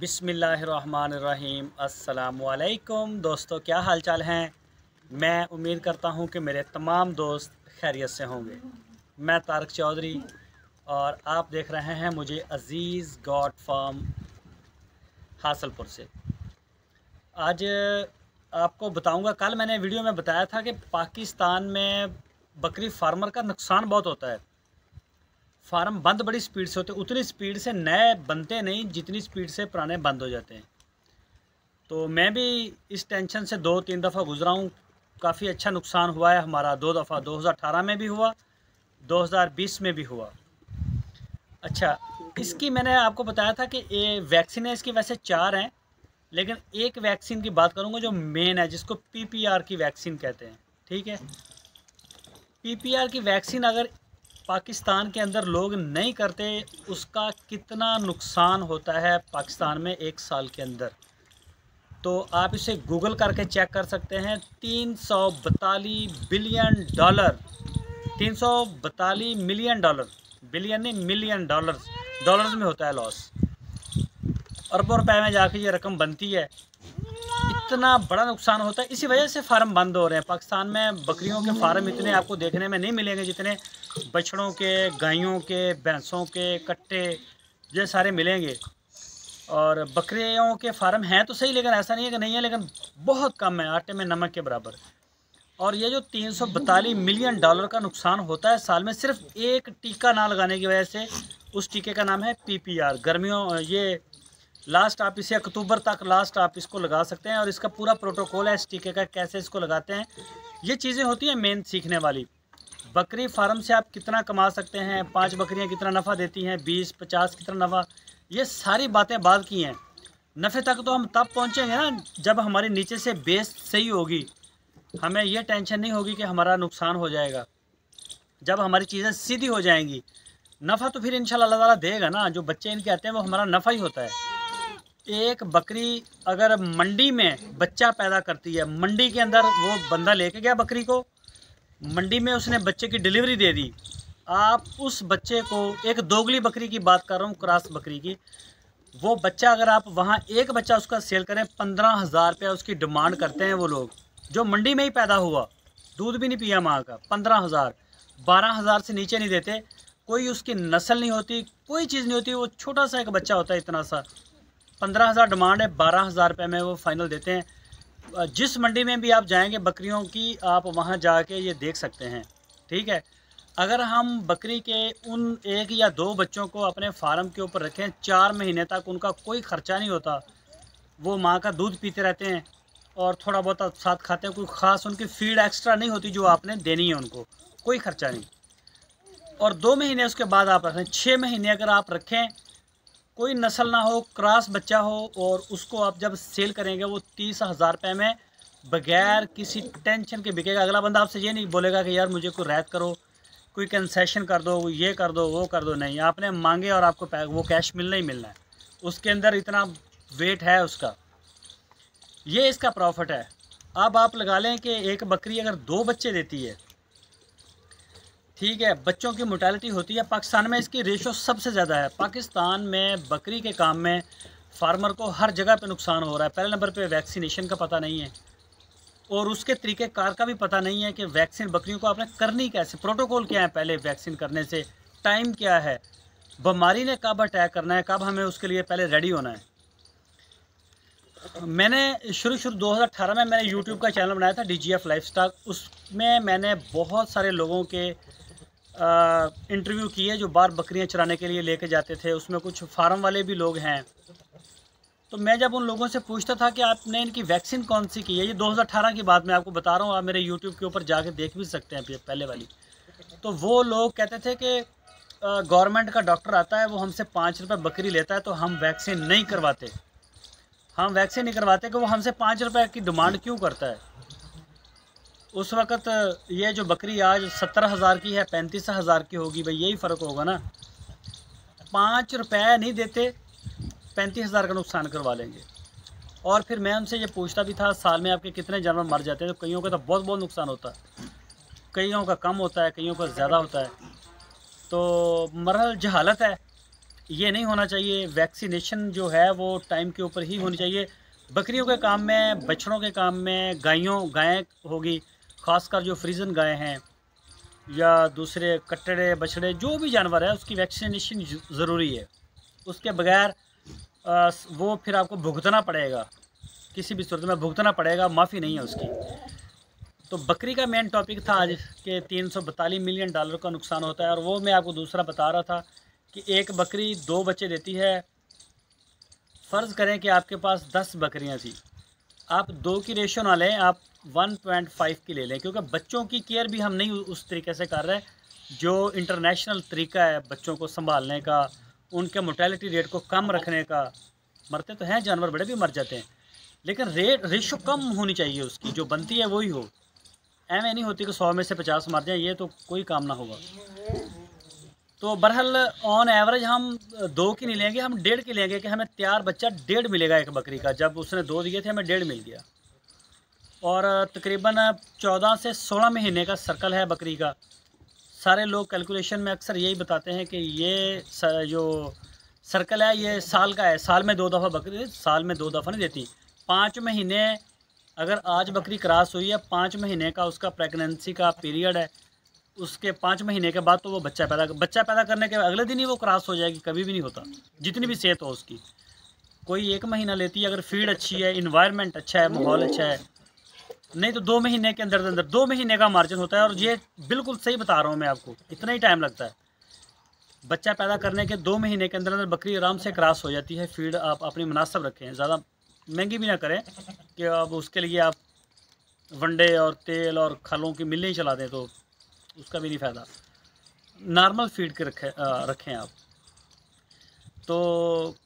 बिस्मिल्लाहिर्रहमानिर्रहीम। अस्सलामुअलैकुम दोस्तों, क्या हाल चाल हैं। मैं उम्मीद करता हूं कि मेरे तमाम दोस्त खैरियत से होंगे। मैं तारक चौधरी और आप देख रहे हैं मुझे अज़ीज़ गॉड फार्म हासलपुर से। आज आपको बताऊंगा, कल मैंने वीडियो में बताया था कि पाकिस्तान में बकरी फार्मर का नुकसान बहुत होता है। फार्म बंद बड़ी स्पीड से होते हैं, उतनी स्पीड से नए बनते नहीं जितनी स्पीड से पुराने बंद हो जाते हैं। तो मैं भी इस टेंशन से 2-3 दफ़ा गुजरा हूँ। काफ़ी अच्छा नुकसान हुआ है हमारा 2 दफ़ा, 2018 में भी हुआ, 2020 में भी हुआ। अच्छा, इसकी मैंने आपको बताया था कि ये वैक्सीन है, इसकी वैसे 4 हैं, लेकिन एक वैक्सीन की बात करूँगा जो मेन है, जिसको PPR की वैक्सीन कहते हैं। ठीक है, PPR की वैक्सीन अगर पाकिस्तान के अंदर लोग नहीं करते, उसका कितना नुकसान होता है पाकिस्तान में एक साल के अंदर, तो आप इसे गूगल करके चेक कर सकते हैं। 342 billion dollar, 342 million dollar, billion नहीं मिलियन डॉलर्स में होता है लॉस। अरबों रुपए में जाके ये रकम बनती है। इतना बड़ा नुकसान होता है, इसी वजह से फार्म बंद हो रहे हैं। पाकिस्तान में बकरियों के फार्म इतने आपको देखने में नहीं मिलेंगे जितने बछड़ों के, गायों के, भैंसों के कट्टे ये सारे मिलेंगे। और बकरियों के फार्म हैं तो सही, लेकिन ऐसा नहीं है कि नहीं है, लेकिन बहुत कम है, आटे में नमक के बराबर। और ये जो 342 मिलियन डॉलर का नुकसान होता है साल में, सिर्फ एक टीका ना लगाने की वजह से। उस टीके का नाम है PPR। गर्मियों ये लास्ट आप इसे अक्टूबर तक लास्ट आप इसको लगा सकते हैं, और इसका पूरा प्रोटोकॉल है इस टीके का, कैसे इसको लगाते हैं। ये चीज़ें होती हैं मेन सीखने वाली। बकरी फार्म से आप कितना कमा सकते हैं, 5 बकरियां कितना नफ़ा देती हैं, 20-50 कितना नफ़ा, ये सारी बातें बाद की हैं। नफ़े तक तो हम तब पहुंचेंगे ना जब हमारी नीचे से बेस सही होगी। हमें ये टेंशन नहीं होगी कि हमारा नुकसान हो जाएगा। जब हमारी चीज़ें सीधी हो जाएंगी, नफ़ा तो फिर इंशाल्लाह अल्लाह ताला देगा ना। जो बच्चे इनके आते हैं वो हमारा नफ़ा ही होता है। एक बकरी अगर मंडी में बच्चा पैदा करती है, मंडी के अंदर वो बंदा लेके गया बकरी को, मंडी में उसने बच्चे की डिलीवरी दे दी। आप उस बच्चे को, एक दोगली बकरी की बात कर रहा हूँ, क्रॉस बकरी की, वो बच्चा अगर आप वहाँ एक बच्चा उसका सेल करें, 15,000 रुपया उसकी डिमांड करते हैं वो लोग, जो मंडी में ही पैदा हुआ, दूध भी नहीं पिया माँ का। 15,000, 12,000 से नीचे नहीं देते। कोई उसकी नस्ल नहीं होती, कोई चीज़ नहीं होती, वो छोटा सा एक बच्चा होता है, इतना सा। 15,000 डिमांड है, 12,000 रुपये में वो फाइनल देते हैं। जिस मंडी में भी आप जाएंगे बकरियों की, आप वहाँ जाके ये देख सकते हैं। ठीक है, अगर हम बकरी के उन 1 या 2 बच्चों को अपने फार्म के ऊपर रखें, 4 महीने तक उनका कोई ख़र्चा नहीं होता। वो माँ का दूध पीते रहते हैं और थोड़ा बहुत साथ खाते हैं। कोई ख़ास उनकी फीड एक्स्ट्रा नहीं होती जो आपने देनी है उनको, कोई ख़र्चा नहीं। और 2 महीने उसके बाद आप रखें, 6 महीने अगर आप रखें, कोई नस्ल ना हो, क्रॉस बच्चा हो, और उसको आप जब सेल करेंगे वो 30,000 रुपये में बगैर किसी टेंशन के बिकेगा। अगला बंदा आपसे ये नहीं बोलेगा कि यार मुझे कोई रैत करो, कोई कंसेशन कर दो, ये कर दो, वो कर दो। नहीं, आपने मांगे और आपको वो कैश मिलना ही मिलना है। उसके अंदर इतना वेट है उसका, ये इसका प्रॉफिट है। अब आप लगा लें कि एक बकरी अगर 2 बच्चे देती है, ठीक है, बच्चों की मोर्टेलिटी होती है, पाकिस्तान में इसकी रेशो सबसे ज़्यादा है। पाकिस्तान में बकरी के काम में फार्मर को हर जगह पे नुकसान हो रहा है। पहले नंबर पे वैक्सीनेशन का पता नहीं है, और उसके तरीक़ेकार का भी पता नहीं है कि वैक्सीन बकरियों को आपने करनी कैसे, प्रोटोकॉल क्या है पहले वैक्सीन करने से, टाइम क्या है, बीमारी ने कब अटैक करना है, कब हमें उसके लिए पहले रेडी होना है। मैंने शुरू 2018 में मैंने यूट्यूब का चैनल बनाया था, DGF लाइफस्टाइल। उसमें मैंने बहुत सारे लोगों के इंटरव्यू किए जो बाहर बकरियां चराने के लिए लेके जाते थे। उसमें कुछ फार्म वाले भी लोग हैं। तो मैं जब उन लोगों से पूछता था कि आपने इनकी वैक्सीन कौन सी की है, ये 2018 की बात मैं आपको बता रहा हूँ, आप मेरे यूट्यूब के ऊपर जाके देख भी सकते हैं पहले वाली। तो वो लोग कहते थे कि गवर्नमेंट का डॉक्टर आता है, वो हमसे 5 रुपये बकरी लेता है, तो हम वैक्सीन नहीं करवाते। हम वैक्सीन नहीं करवाते कि वो हमसे 5 रुपये की डिमांड क्यों करता है। उस वक़्त ये जो बकरी आज 17,000 की है, 35,000 की होगी, भाई यही फ़र्क होगा ना। 5 रुपये नहीं देते, 35,000 का नुकसान करवा लेंगे। और फिर मैं उनसे ये पूछता भी था, साल में आपके कितने जानवर मर जाते हैं, तो कईयों का तो बहुत बहुत नुकसान होता है, कईयों का कम होता है, कईयों का ज़्यादा होता है। तो मरहल जहालत है। ये नहीं होना चाहिए। वैक्सीनेशन जो है वो टाइम के ऊपर ही होनी चाहिए। बकरियों के काम में, बछड़ों के काम में, गायें होगी, ख़ासकर जो फ्रीजन गायें हैं या दूसरे कट्टड़े बछड़े, जो भी जानवर है उसकी वैक्सीनेशन ज़रूरी है। उसके बगैर वो फिर आपको भुगतना पड़ेगा, किसी भी सूरत में भुगतना पड़ेगा, माफ़ी नहीं है उसकी। तो बकरी का मेन टॉपिक था आज कि 342 मिलियन डॉलर का नुकसान होता है। और वो मैं आपको दूसरा बता रहा था कि एक बकरी 2 बच्चे देती है। फ़र्ज़ करें कि आपके पास 10 बकरियां थी, आप 2 की रेशो ना लें, आप 1.5 की ले लें, क्योंकि बच्चों की केयर भी हम नहीं उस तरीके से कर रहे जो इंटरनेशनल तरीका है बच्चों को संभालने का, उनके मोर्टेलिटी रेट को कम रखने का। मरते तो हैं जानवर, बड़े भी मर जाते हैं, लेकिन रेशो कम होनी चाहिए, उसकी जो बनती है वही हो। ऐਵੇਂ नहीं होती कि 100 में से 50 मर जाए, ये तो कोई काम ना होगा। तो बहरहाल ऑन एवरेज हम 2 की नहीं लेंगे, हम 1.5 की लेंगे कि हमें तैयार बच्चा 1.5 मिलेगा एक बकरी का। जब उसने 2 दिए थे हमें 1.5 मिल गया। और तकरीबन 14 से 16 महीने का सर्कल है बकरी का। सारे लोग कैलकुलेशन में अक्सर यही बताते हैं कि ये जो सर्कल है ये साल का है, साल में 2 दफ़ा बकरी, साल में 2 दफ़ा नहीं देती। 5 महीने, अगर आज बकरी क्रॉस हुई है, 5 महीने का उसका प्रेगनेंसी का पीरियड है। उसके 5 महीने के बाद तो वो बच्चा पैदा करने के अगले दिन ही वो क्रॉस हो जाएगी, कभी भी नहीं होता, जितनी भी सेहत हो उसकी। कोई 1 महीना लेती है अगर फीड अच्छी है, इन्वायरमेंट अच्छा है, माहौल अच्छा है, नहीं तो 2 महीने के अंदर 2 महीने का मार्जिन होता है। और ये बिल्कुल सही बता रहा हूँ मैं आपको, इतना ही टाइम लगता है बच्चा पैदा करने के। 2 महीने के अंदर बकरी आराम से क्रॉस हो जाती है। फीड आप अपनी मुनासिब रखें, ज़्यादा महंगी भी ना करें कि अब उसके लिए आप वनडे और तेल और खलों की मिलें ही चला दें, तो उसका भी नहीं फ़ायदा। नॉर्मल फीड के रखें आप। तो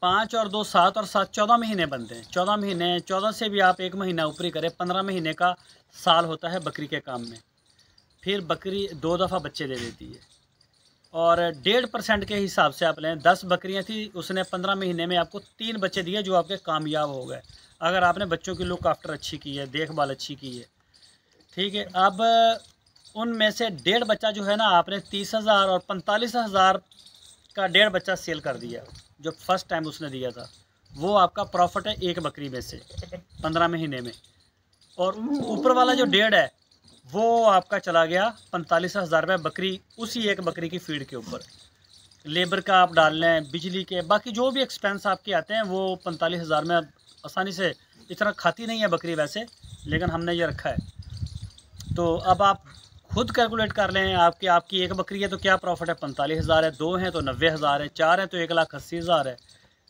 5 और 2 7 और 7 14 महीने बनते हैं। 14 महीने, 14 से भी आप 1 महीना ऊपरी करें, 15 महीने का साल होता है बकरी के काम में। फिर बकरी 2 दफ़ा बच्चे दे देती है। और 1.5% के हिसाब से आप लें, 10 बकरियां थी, उसने 15 महीने में आपको 3 बच्चे दिए जो आपके कामयाब हो गए, अगर आपने बच्चों की लुक आफ्टर अच्छी की है, देखभाल अच्छी की है। ठीक है, अब उनमें से 1.5 बच्चा जो है ना, आपने 30,000 और 45,000 का 1.5 बच्चा सेल कर दिया, जो फर्स्ट टाइम उसने दिया था। वो आपका प्रॉफिट है एक बकरी में से 15 महीने में। और ऊपर वाला जो 1.5 है वो आपका चला गया 45,000 रुपये बकरी, उसी एक बकरी की फीड के ऊपर। लेबर का आप डाल लें, बिजली के, बाकी जो भी एक्सपेंस आपके आते हैं वो 45,000 में आसानी से। इतना खाती नहीं है बकरी वैसे, लेकिन हमने ये रखा है। तो अब आप खुद कैलकुलेट कर लें, आपकी एक बकरी है तो क्या प्रॉफिट है, 45,000 है, 2 हैं तो 90,000 है, 4 हैं तो 1,80,000 है,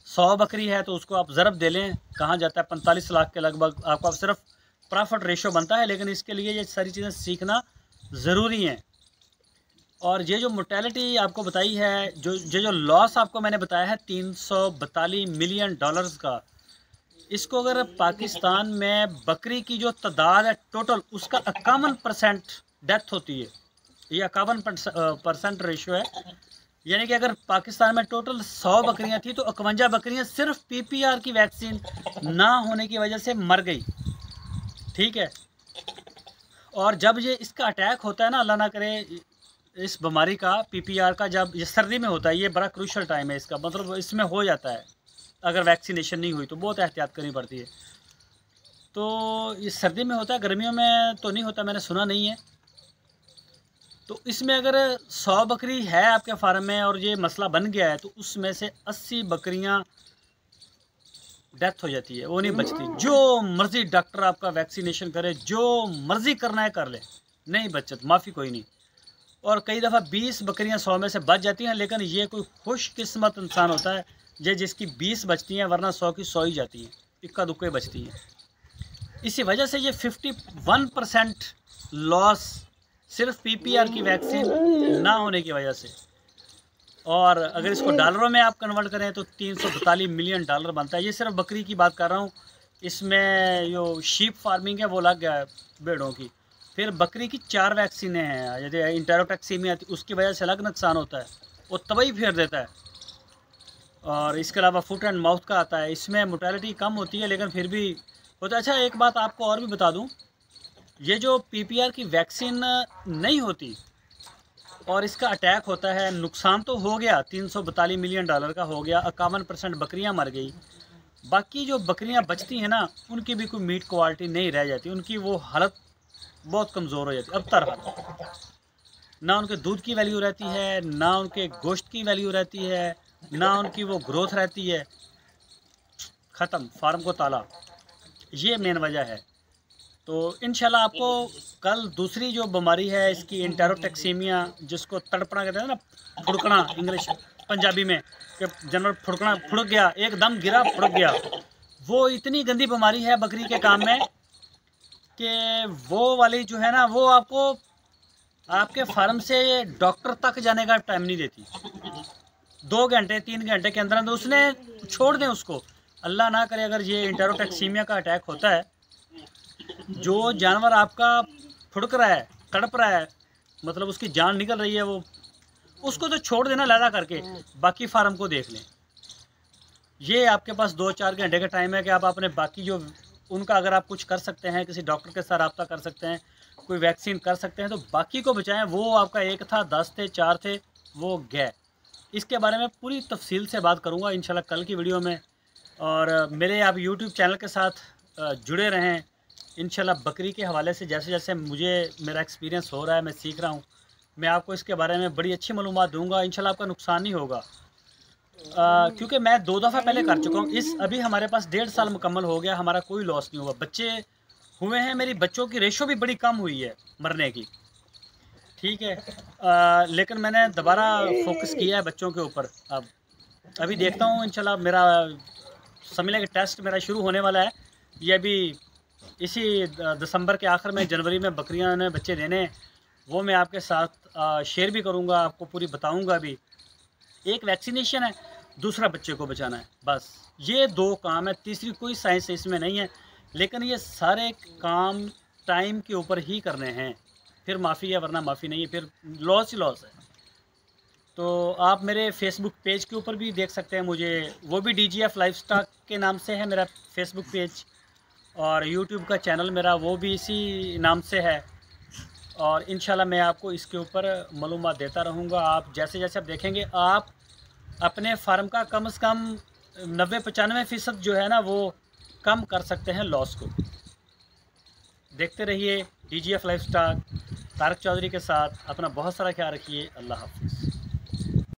100 बकरी है तो उसको आप ज़रब दे लें, कहाँ जाता है 45 लाख के लगभग आपको अब सिर्फ प्रॉफिट रेशो बनता है। लेकिन इसके लिए ये सारी चीज़ें सीखना ज़रूरी हैं। और ये जो मोर्टेलिटी आपको बताई है, जो लॉस आपको मैंने बताया है 342 मिलियन डॉलर्स का, इसको अगर पाकिस्तान में बकरी की जो तादाद है टोटल, उसका 51% डेथ होती है। ये 51% रेशो है। यानी कि अगर पाकिस्तान में टोटल 100 बकरियां थी तो 51 बकरियां सिर्फ पीपीआर की वैक्सीन ना होने की वजह से मर गई। ठीक है, और जब ये इसका अटैक होता है ना, अल्लाह ना करे, इस बीमारी का, पीपीआर का, जब ये सर्दी में होता है, ये बड़ा क्रूशल टाइम है इसका, मतलब इसमें हो जाता है अगर वैक्सीनेशन नहीं हुई तो बहुत एहतियात करनी पड़ती है। तो ये सर्दी में होता है, गर्मियों में तो नहीं होता, मैंने सुना नहीं है। तो इसमें अगर 100 बकरी है आपके फार्म में और ये मसला बन गया है तो उसमें से 80 बकरियां डेथ हो जाती है, वो नहीं बचती। जो मर्ज़ी डॉक्टर आपका वैक्सीनेशन करे, जो मर्ज़ी करना है कर ले, नहीं बचत, माफ़ी कोई नहीं। और कई दफ़ा 20 बकरियां 100 में से बच जाती हैं, लेकिन ये कोई खुशकिस्मत इंसान होता है ये जिसकी 20 बचती हैं, वरना 100 की 100 ही जाती हैं, इक्का दुक्का ही बचती हैं। इसी वजह से ये 51% लॉस सिर्फ पीपीआर की वैक्सीन ना होने की वजह से। और अगर इसको डॉलरों में आप कन्वर्ट करें तो 342 मिलियन डॉलर बनता है। ये सिर्फ बकरी की बात कर रहा हूँ, इसमें जो शीप फार्मिंग है वो लग गया है, भेड़ों की। फिर बकरी की 4 वैक्सीनें हैं, यदि इंटेरोटॉक्सीमिया उसकी वजह से अलग नुकसान होता है, वो तबाही फेर देता है। और इसके अलावा फुट एंड माउथ का आता है, इसमें मोर्टेलिटी कम होती है लेकिन फिर भी होता है। अच्छा, एक बात आपको और भी बता दूं, ये जो पीपीआर की वैक्सीन नहीं होती, और इसका अटैक होता है। नुकसान तो हो गया, $342 मिलियन का हो गया, 51% बकरियां मर गई। बाकी जो बकरियां बचती हैं ना, उनकी भी कोई मीट क्वालिटी नहीं रह जाती, उनकी वो हालत बहुत कमज़ोर हो जाती है। अब तरह ना उनके दूध की वैल्यू रहती है, ना उनके गोश्त की वैल्यू रहती है, ना उनकी वो ग्रोथ रहती है। ख़त्म, फार्म को ताला। ये मेन वजह है। तो इंशाल्लाह आपको कल दूसरी जो बीमारी है इसकी इंटेरोटैक्सीमिया, जिसको तड़पना कहते हैं ना, फुड़कना इंग्लिश पंजाबी में, कि जानवर फुड़कना, फुड़क गया, एकदम गिरा फुड़क गया, वो इतनी गंदी बीमारी है बकरी के काम में कि वो वाली जो है ना, वो आपको आपके फार्म से डॉक्टर तक जाने का टाइम नहीं देती। 2 घंटे 3 घंटे के अंदर अंदर उसने छोड़ दें उसको। अल्लाह ना करे अगर ये इंटेरोटैक्सीमिया का अटैक होता है, जो जानवर आपका फुड़क रहा है, तड़प रहा है, मतलब उसकी जान निकल रही है, वो उसको तो छोड़ देना लैदा करके, बाकी फार्म को देख लें। ये आपके पास 2-4 घंटे का टाइम है कि आप अपने बाकी जो उनका अगर आप कुछ कर सकते हैं, किसी डॉक्टर के साथ रब्ता कर सकते हैं, कोई वैक्सीन कर सकते हैं, तो बाकी को बचाएं। वो आपका 1 था, 10 थे, 4 थे, वो गए। इसके बारे में पूरी तफसील से बात करूंगा इंशाल्लाह कल की वीडियो में। और मेरे आप यूट्यूब चैनल के साथ जुड़े रहें। इंशाल्लाह बकरी के हवाले से जैसे जैसे मुझे मेरा एक्सपीरियंस हो रहा है, मैं सीख रहा हूँ, मैं आपको इसके बारे में बड़ी अच्छी मालूमात दूंगा। इंशाल्लाह आपका नुकसान नहीं होगा, क्योंकि मैं 2 दफ़ा पहले कर चुका हूँ। अभी हमारे पास 1.5 साल मुकम्मल हो गया, हमारा कोई लॉस नहीं हुआ। बच्चे हुए हैं, मेरी बच्चों की रेशो भी बड़ी कम हुई है मरने की, ठीक है। लेकिन मैंने दोबारा फोकस किया है बच्चों के ऊपर। अब अभी देखता हूँ इंशाल्लाह, मेरा समझ लें कि टेस्ट मेरा शुरू होने वाला है। ये अभी इसी दिसंबर के आखिर में, जनवरी में बकरियां ने बच्चे देने, वो मैं आपके साथ शेयर भी करूँगा, आपको पूरी बताऊँगा भी। एक वैक्सीनेशन है, दूसरा बच्चे को बचाना है, बस ये 2 काम है। तीसरी कोई साइंस इसमें नहीं है, लेकिन ये सारे काम टाइम के ऊपर ही करने हैं। फिर माफ़ी है, वरना माफ़ी नहीं है, फिर लॉस ही लॉस है। तो आप मेरे फेसबुक पेज के ऊपर भी देख सकते हैं मुझे, वो भी DGF लाइवस्टॉक के नाम से है मेरा फेसबुक पेज, और यूट्यूब का चैनल मेरा वो भी इसी नाम से है। और इंशाल्लाह मैं आपको इसके ऊपर मालूमात देता रहूँगा। आप जैसे जैसे आप देखेंगे, आप अपने फार्म का कम से कम 90-95% जो है ना, वो कम कर सकते हैं लॉस को। देखते रहिए DGF लाइवस्टॉक, तारक चौधरी के साथ। अपना बहुत सारा ख्याल रखिए। अल्लाह हाफ़िज़।